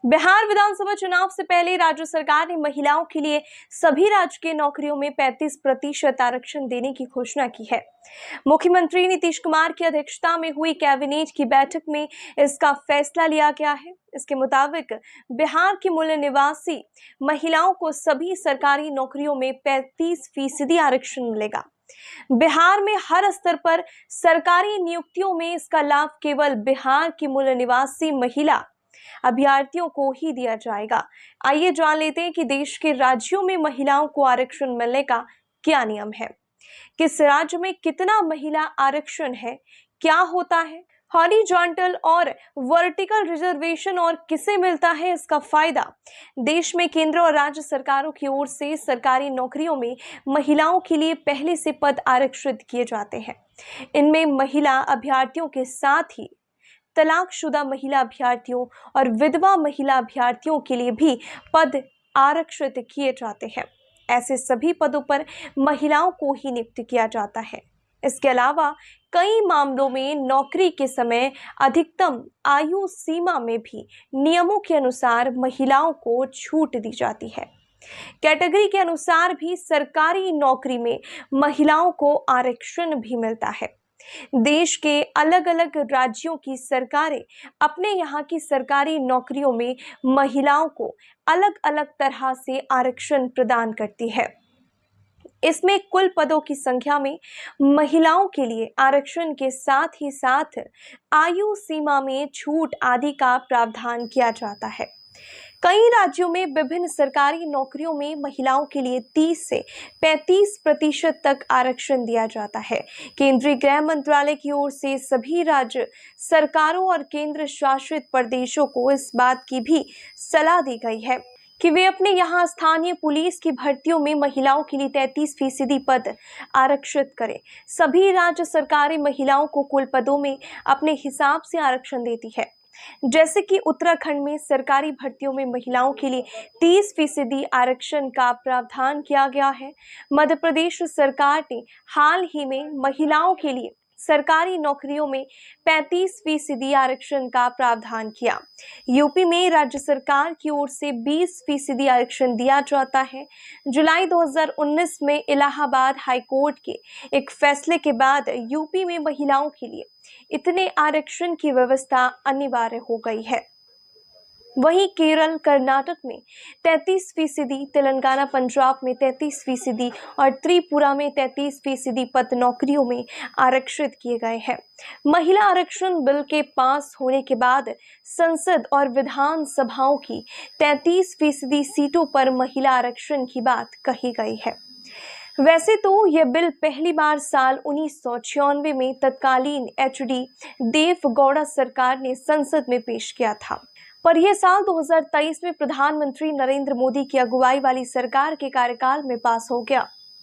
बिहार विधानसभा चुनाव से पहले राज्य सरकार ने महिलाओं के लिए सभी राजकीय नौकरियों में 35% आरक्षण देने की घोषणा की है। मुख्यमंत्री नीतीश कुमार की अध्यक्षता में हुई कैबिनेट की बैठक में इसका फैसला लिया गया है। इसके मुताबिक बिहार की मूल निवासी महिलाओं को सभी सरकारी नौकरियों में 35% आरक्षण मिलेगा। बिहार में हर स्तर पर सरकारी नियुक्तियों में इसका लाभ केवल बिहार की मूल निवासी महिला अभ्यर्थियों को ही दिया जाएगा। आइए जान लेते हैं कि देश के राज्यों में महिलाओं को आरक्षण मिलने का क्या नियम है, किस राज्य में कितना महिला आरक्षण है, क्या होता है हॉरिजॉन्टल और वर्टिकल रिजर्वेशन और किसे मिलता है इसका फायदा। देश में केंद्र और राज्य सरकारों की ओर से सरकारी नौकरियों में महिलाओं के लिए पहले से पद आरक्षित किए जाते हैं। इनमें महिला अभ्यर्थियों के साथ ही तलाकशुदा महिला अभ्यर्थियों और विधवा महिला अभ्यर्थियों के लिए भी पद आरक्षित किए जाते हैं। ऐसे सभी पदों पर महिलाओं को ही नियुक्त किया जाता है। इसके अलावा कई मामलों में नौकरी के समय अधिकतम आयु सीमा में भी नियमों के अनुसार महिलाओं को छूट दी जाती है। कैटेगरी के अनुसार भी सरकारी नौकरी में महिलाओं को आरक्षण भी मिलता है। देश के अलग अलग राज्यों की सरकारें अपने यहाँ की सरकारी नौकरियों में महिलाओं को अलग अलग तरह से आरक्षण प्रदान करती है। इसमें कुल पदों की संख्या में महिलाओं के लिए आरक्षण के साथ ही साथ आयु सीमा में छूट आदि का प्रावधान किया जाता है। कई राज्यों में विभिन्न सरकारी नौकरियों में महिलाओं के लिए 30 से 35% तक आरक्षण दिया जाता है। केंद्रीय गृह मंत्रालय की ओर से सभी राज्य सरकारों और केंद्र शासित प्रदेशों को इस बात की भी सलाह दी गई है कि वे अपने यहाँ स्थानीय पुलिस की भर्तियों में महिलाओं के लिए 33% पद आरक्षित करें। सभी राज्य सरकारें महिलाओं को कुल पदों में अपने हिसाब से आरक्षण देती है। जैसे कि उत्तराखंड में सरकारी भर्तियों में महिलाओं के लिए 30% आरक्षण का प्रावधान किया गया है। मध्य प्रदेश सरकार ने हाल ही में महिलाओं के लिए सरकारी नौकरियों में 35% आरक्षण का प्रावधान किया। यूपी में राज्य सरकार की ओर से 20% आरक्षण दिया जाता है। जुलाई 2019 में इलाहाबाद हाईकोर्ट के एक फैसले के बाद यूपी में महिलाओं के लिए इतने आरक्षण की व्यवस्था अनिवार्य हो गई है। वहीं केरल, कर्नाटक में 33%, तेलंगाना, पंजाब में 33% और त्रिपुरा में 33% पद नौकरियों में आरक्षित किए गए हैं। महिला आरक्षण बिल के पास होने के बाद संसद और विधान सभाओं की 33% सीटों पर महिला आरक्षण की बात कही गई है। वैसे तो यह बिल पहली बार साल 1996 में तत्कालीन एचडी देवगौड़ा सरकार ने संसद में पेश किया था, पर यह साल 2023 में प्रधानमंत्री नरेंद्र मोदी की अगुवाई वाली सरकार के कार्यकाल में पास हो गया।